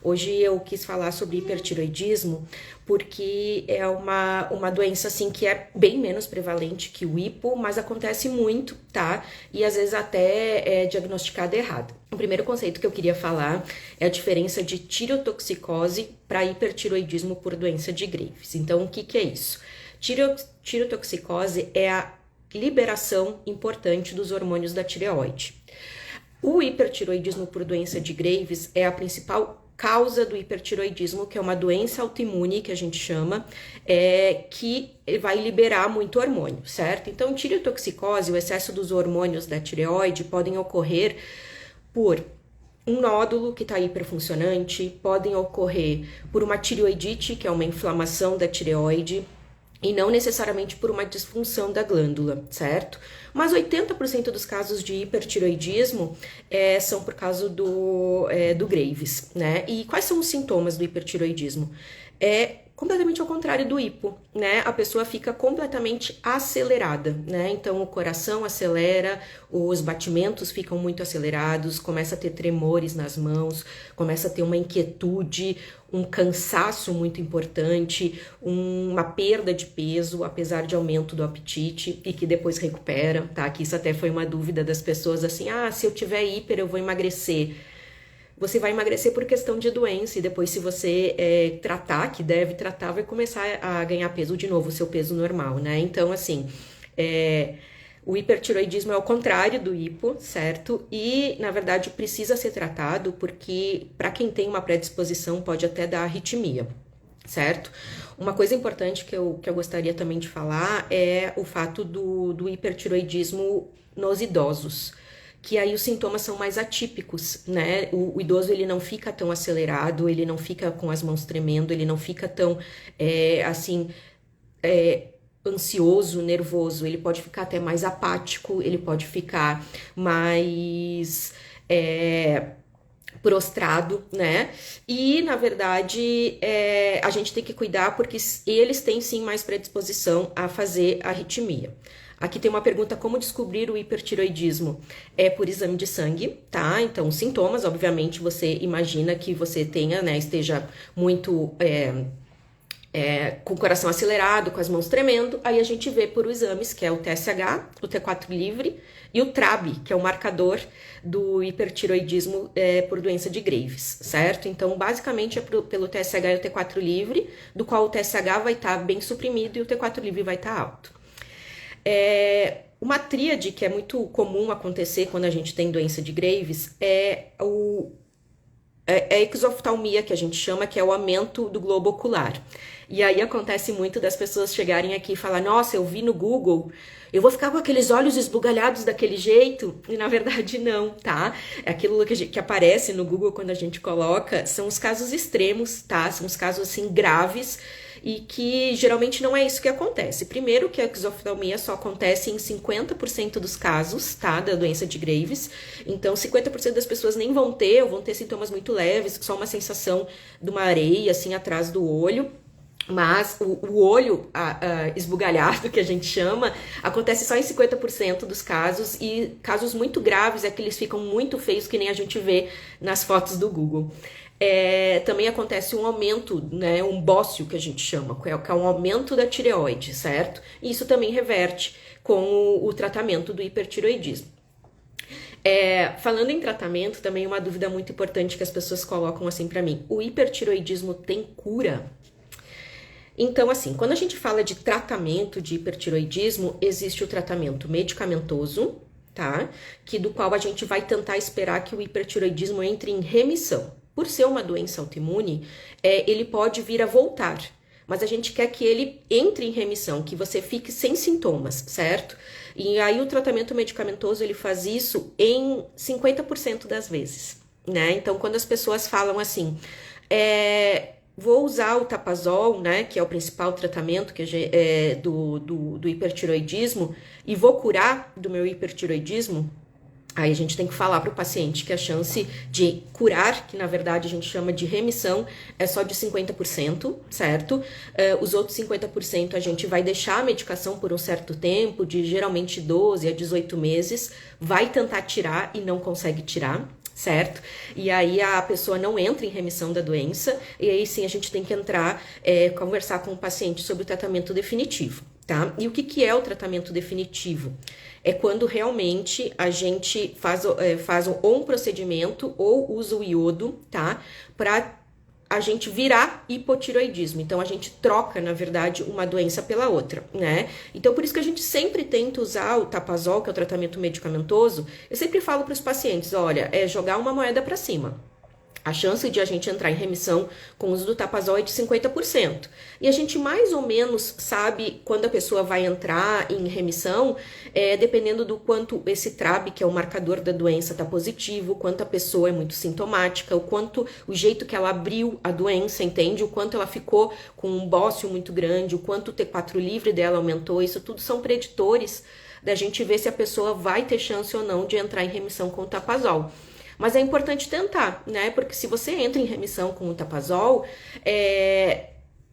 Hoje eu quis falar sobre hipertireoidismo porque é uma doença assim que é bem menos prevalente que o hipo, mas acontece muito, tá? E às vezes até é diagnosticada errado. O primeiro conceito que eu queria falar é a diferença de tireotoxicose para hipertireoidismo por doença de Graves. Então, o que é isso? Tireotoxicose é a liberação importante dos hormônios da tireoide. O hipertireoidismo por doença de Graves é a principal causa do hipertireoidismo, que é uma doença autoimune que a gente chama, que vai liberar muito hormônio, certo? Então, tireotoxicose, o excesso dos hormônios da tireoide podem ocorrer por um nódulo que está hiperfuncionante, podem ocorrer por uma tireoidite, que é uma inflamação da tireoide, e não necessariamente por uma disfunção da glândula, certo? Mas 80% dos casos de hipertireoidismo são por causa do Graves, né? E quais são os sintomas do hipertireoidismo? É completamente ao contrário do hipo, né? A pessoa fica completamente acelerada, né? Então o coração acelera, os batimentos ficam muito acelerados, começa a ter tremores nas mãos, começa a ter uma inquietude, um cansaço muito importante, uma perda de peso, apesar de aumento do apetite e que depois recupera, tá? Que isso até foi uma dúvida das pessoas assim, se eu tiver hiper eu vou emagrecer. Você vai emagrecer por questão de doença e depois se você tratar, que deve tratar, vai começar a ganhar peso de novo, o seu peso normal, né? Então, assim, o hipertireoidismo é o contrário do hipo, certo? E, na verdade, precisa ser tratado porque, para quem tem uma predisposição, pode até dar arritmia, certo? Uma coisa importante que eu gostaria também de falar é o fato do hipertireoidismo nos idosos, que aí os sintomas são mais atípicos, né? O idoso, ele não fica tão acelerado, ele não fica com as mãos tremendo, ele não fica tão, ansioso, nervoso, ele pode ficar até mais apático, ele pode ficar mais prostrado, né? E, na verdade, a gente tem que cuidar porque eles têm sim mais predisposição a fazer arritmia. Aqui tem uma pergunta: como descobrir o hipertireoidismo? É por exame de sangue, tá? Então, sintomas, obviamente, você imagina que você tenha, né, esteja muito com o coração acelerado, com as mãos tremendo. Aí a gente vê por exames, que é o TSH, o T4 livre e o TRAB, que é o marcador do hipertireoidismo por doença de Graves, certo? Então, basicamente, é pelo TSH e o T4 livre, do qual o TSH vai estar bem suprimido e o T4 livre vai estar alto. Uma tríade que é muito comum acontecer quando a gente tem doença de Graves é a exoftalmia, que a gente chama, que é o aumento do globo ocular. E aí acontece muito das pessoas chegarem aqui e falar: nossa, eu vi no Google, eu vou ficar com aqueles olhos esbugalhados daquele jeito? E na verdade não, tá? Aquilo que aparece no Google quando a gente coloca são os casos extremos, tá? São os casos assim graves e que geralmente não é isso que acontece. Primeiro, que a exoftalmia só acontece em 50% dos casos, tá, da doença de Graves. Então, 50% das pessoas nem vão ter, ou vão ter sintomas muito leves, só uma sensação de uma areia, assim, atrás do olho. Mas o olho esbugalhado, que a gente chama, acontece só em 50% dos casos, e casos muito graves é que eles ficam muito feios, que nem a gente vê nas fotos do Google. Também acontece um aumento, né, um bócio, que a gente chama, que é um aumento da tireoide, certo? E isso também reverte com o tratamento do hipertireoidismo. Falando em tratamento, também uma dúvida muito importante que as pessoas colocam assim pra mim: o hipertireoidismo tem cura? Então, assim, quando a gente fala de tratamento de hipertireoidismo, existe o tratamento medicamentoso, tá? Do qual a gente vai tentar esperar que o hipertireoidismo entre em remissão. Por ser uma doença autoimune, ele pode vir a voltar, mas a gente quer que ele entre em remissão, que você fique sem sintomas, certo? E aí o tratamento medicamentoso, ele faz isso em 50% das vezes, né? Então, quando as pessoas falam assim, vou usar o Tapazol, né, que é o principal tratamento do hipertireoidismo, e vou curar do meu hipertireoidismo, aí a gente tem que falar para o paciente que a chance de curar, que na verdade a gente chama de remissão, é só de 50%, certo? Os outros 50% a gente vai deixar a medicação por um certo tempo, de geralmente 12 a 18 meses, vai tentar tirar e não consegue tirar, certo? E aí a pessoa não entra em remissão da doença, e aí sim a gente tem que entrar, conversar com o paciente sobre o tratamento definitivo, tá? E o que é o tratamento definitivo? É quando realmente a gente faz ou um procedimento ou usa o iodo, tá? Para a gente virar hipotiroidismo. Então, a gente troca, na verdade, uma doença pela outra, né? Então, por isso que a gente sempre tenta usar o Tapazol, que é o tratamento medicamentoso. Eu sempre falo para os pacientes, olha, é jogar uma moeda para cima. A chance de a gente entrar em remissão com o uso do Tapazol é de 50%. E a gente mais ou menos sabe quando a pessoa vai entrar em remissão, dependendo do quanto esse TRAB, que é o marcador da doença, está positivo, quanto a pessoa é muito sintomática, o jeito que ela abriu a doença, entende? O quanto ela ficou com um bócio muito grande, o quanto o T4 livre dela aumentou. Isso tudo são preditores da gente ver se a pessoa vai ter chance ou não de entrar em remissão com o Tapazol. Mas é importante tentar, né? Porque se você entra em remissão com o Tapazol,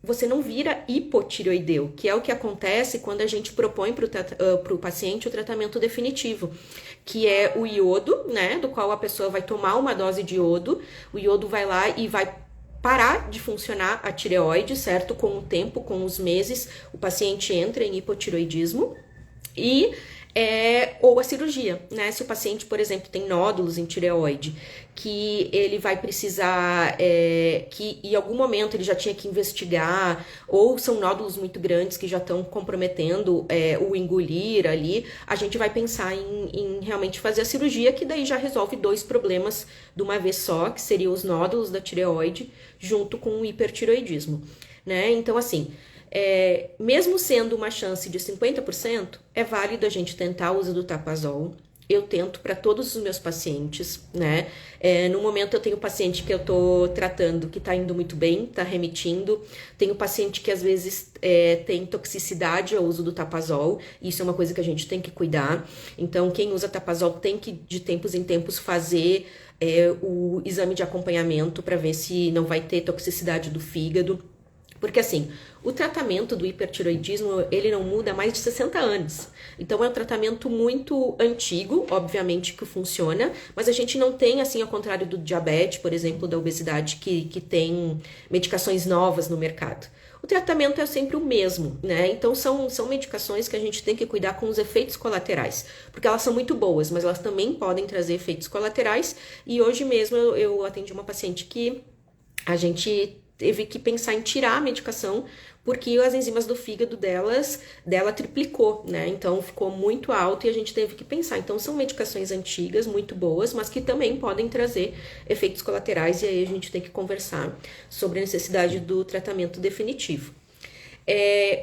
você não vira hipotireoideu, que é o que acontece quando a gente propõe para o paciente o tratamento definitivo, que é o iodo, né? Do qual a pessoa vai tomar uma dose de iodo, o iodo vai lá e vai parar de funcionar a tireoide, certo? Com o tempo, com os meses, o paciente entra em hipotireoidismo e... ou a cirurgia, né? Se o paciente, por exemplo, tem nódulos em tireoide, que ele vai precisar, que em algum momento ele já tinha que investigar, ou são nódulos muito grandes que já estão comprometendo o engolir ali, a gente vai pensar em realmente fazer a cirurgia, que daí já resolve 2 problemas de uma vez só, que seriam os nódulos da tireoide, junto com o hipertireoidismo, né? Então, assim... mesmo sendo uma chance de 50%, é válido a gente tentar o uso do Tapazol. Eu tento para todos os meus pacientes, né? No momento eu tenho paciente que eu tô tratando que tá indo muito bem, tá remitindo. Tenho paciente que às vezes tem toxicidade ao uso do Tapazol. Isso é uma coisa que a gente tem que cuidar. Então, quem usa Tapazol tem que, de tempos em tempos, fazer o exame de acompanhamento para ver se não vai ter toxicidade do fígado. Porque assim, o tratamento do hipertiroidismo, ele não muda há mais de 60 anos. Então é um tratamento muito antigo, obviamente que funciona, mas a gente não tem, assim, ao contrário do diabetes, por exemplo, da obesidade, que tem medicações novas no mercado. O tratamento é sempre o mesmo, né? Então são medicações que a gente tem que cuidar com os efeitos colaterais, porque elas são muito boas, mas elas também podem trazer efeitos colaterais. E hoje mesmo eu atendi uma paciente que a gente teve que pensar em tirar a medicação porque as enzimas do fígado dela triplicou, né? Então ficou muito alto e a gente teve que pensar. Então são medicações antigas, muito boas, mas que também podem trazer efeitos colaterais e aí a gente tem que conversar sobre a necessidade do tratamento definitivo.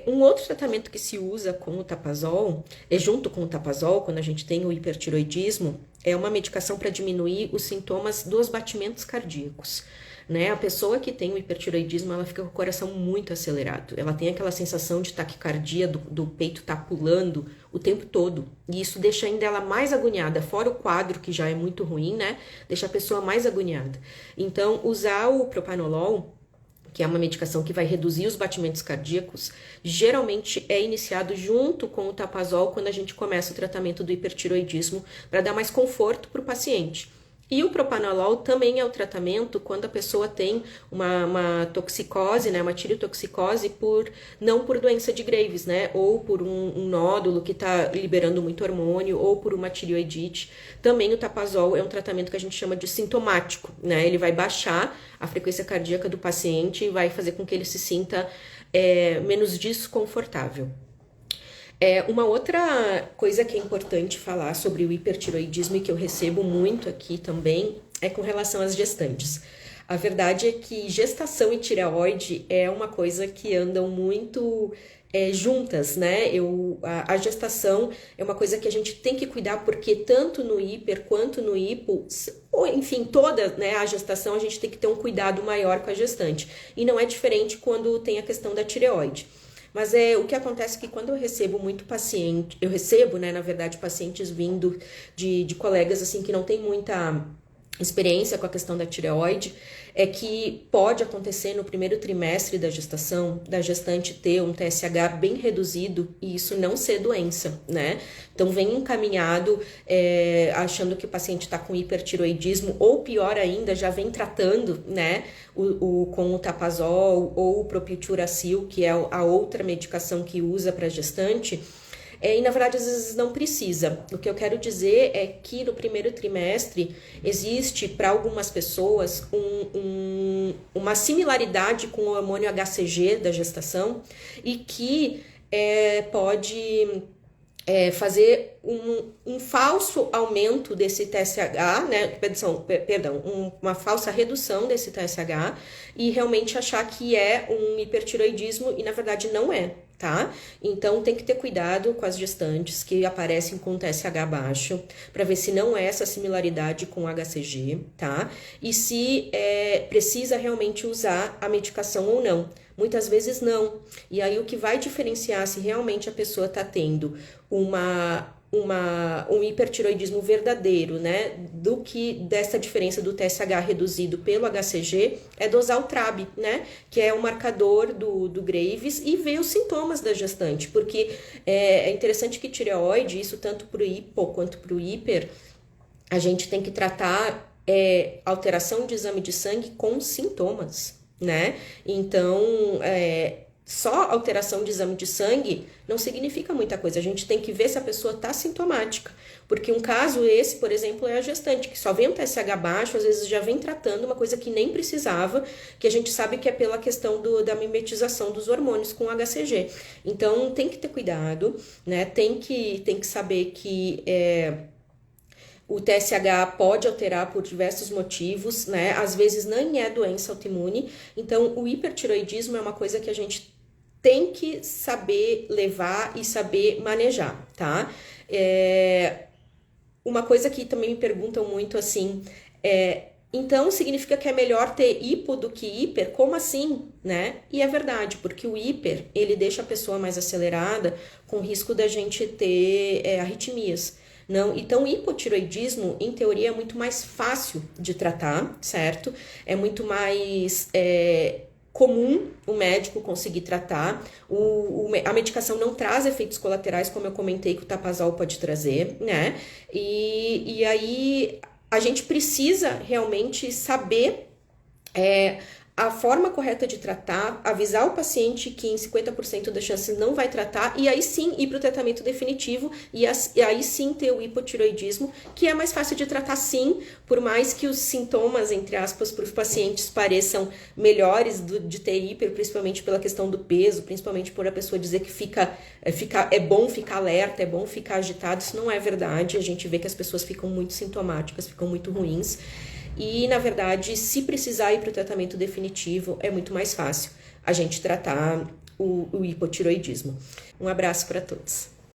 Um outro tratamento que se usa com o Tapazol, junto com o Tapazol, quando a gente tem o hipertiroidismo, é uma medicação para diminuir os sintomas dos batimentos cardíacos. Né? A pessoa que tem o hipertiroidismo, ela fica com o coração muito acelerado. Ela tem aquela sensação de taquicardia, do peito tá pulando o tempo todo. E isso deixa ainda ela mais agoniada, fora o quadro, que já é muito ruim, né? Deixa a pessoa mais agoniada. Então, usar o propanolol, que é uma medicação que vai reduzir os batimentos cardíacos, geralmente é iniciado junto com o Tapazol quando a gente começa o tratamento do hipertiroidismo, para dar mais conforto para o paciente. E o propanolol também é o tratamento quando a pessoa tem uma toxicose, né, uma tireotoxicose não por doença de Graves, né, ou por um nódulo que está liberando muito hormônio, ou por uma tireoidite. Também o Tapazol é um tratamento que a gente chama de sintomático, né, ele vai baixar a frequência cardíaca do paciente e vai fazer com que ele se sinta menos desconfortável. Uma outra coisa que é importante falar sobre o hipertiroidismo e que eu recebo muito aqui também é com relação às gestantes. A verdade é que gestação e tireoide é uma coisa que andam muito juntas, né? A gestação é uma coisa que a gente tem que cuidar porque tanto no hiper quanto no hipo, ou enfim, toda, né, a gestação a gente tem que ter um cuidado maior com a gestante. E não é diferente quando tem a questão da tireoide. Mas o que acontece é que quando eu recebo muito paciente, né, na verdade, pacientes vindo de colegas, assim, que não tem muita experiência com a questão da tireoide é que pode acontecer no primeiro trimestre da gestação, da gestante ter um TSH bem reduzido e isso não ser doença, né? Então vem encaminhado achando que o paciente está com hipertiroidismo ou pior ainda, já vem tratando, né, com o Tapazol ou o Propiltiuracil, que é a outra medicação que usa para gestante. E na verdade às vezes não precisa. O que eu quero dizer é que no primeiro trimestre existe para algumas pessoas uma similaridade com o hormônio HCG da gestação e que pode fazer um falso aumento desse TSH, né? Uma falsa redução desse TSH e realmente achar que é um hipertiroidismo e na verdade não é, tá? Então tem que ter cuidado com as gestantes que aparecem com TSH baixo para ver se não é essa similaridade com HCG, tá? E se precisa realmente usar a medicação ou não. Muitas vezes não. E aí o que vai diferenciar se realmente a pessoa está tendo um hipertiroidismo verdadeiro, né, do que dessa diferença do TSH reduzido pelo HCG é dosar o TRAB, né, que é o marcador do Graves e ver os sintomas da gestante, porque é interessante que tireoide, isso tanto para o hipo quanto para o hiper, a gente tem que tratar alteração de exame de sangue com sintomas, né? Então, só alteração de exame de sangue não significa muita coisa. A gente tem que ver se a pessoa está sintomática. Porque um caso esse, por exemplo, é a gestante, que só vem um TSH baixo, às vezes já vem tratando uma coisa que nem precisava, que a gente sabe que é pela questão da mimetização dos hormônios com HCG. Então, tem que ter cuidado, né? Tem que saber que o TSH pode alterar por diversos motivos, né? Às vezes nem é doença autoimune. Então, o hipertiroidismo é uma coisa que a gente tem que saber levar e saber manejar, tá? Uma coisa que também me perguntam muito assim, então significa que é melhor ter hipo do que hiper? Como assim, né? E é verdade, porque o hiper, ele deixa a pessoa mais acelerada, com risco da gente ter arritmias. Não, então o hipotiroidismo, em teoria, é muito mais fácil de tratar, certo? É muito mais comum o médico conseguir tratar. A medicação não traz efeitos colaterais, como eu comentei que o Tapazol pode trazer, né? E aí a gente precisa realmente saber a forma correta de tratar, avisar o paciente que em 50% das chances não vai tratar e aí sim ir para o tratamento definitivo e aí sim ter o hipotiroidismo, que é mais fácil de tratar sim, por mais que os sintomas, entre aspas, para os pacientes pareçam melhores de ter hiper, principalmente pela questão do peso, principalmente por a pessoa dizer que é bom ficar alerta, é bom ficar agitado, isso não é verdade, a gente vê que as pessoas ficam muito sintomáticas, ficam muito ruins. E, na verdade, se precisar ir para o tratamento definitivo, é muito mais fácil a gente tratar o hipotiroidismo. Um abraço para todos.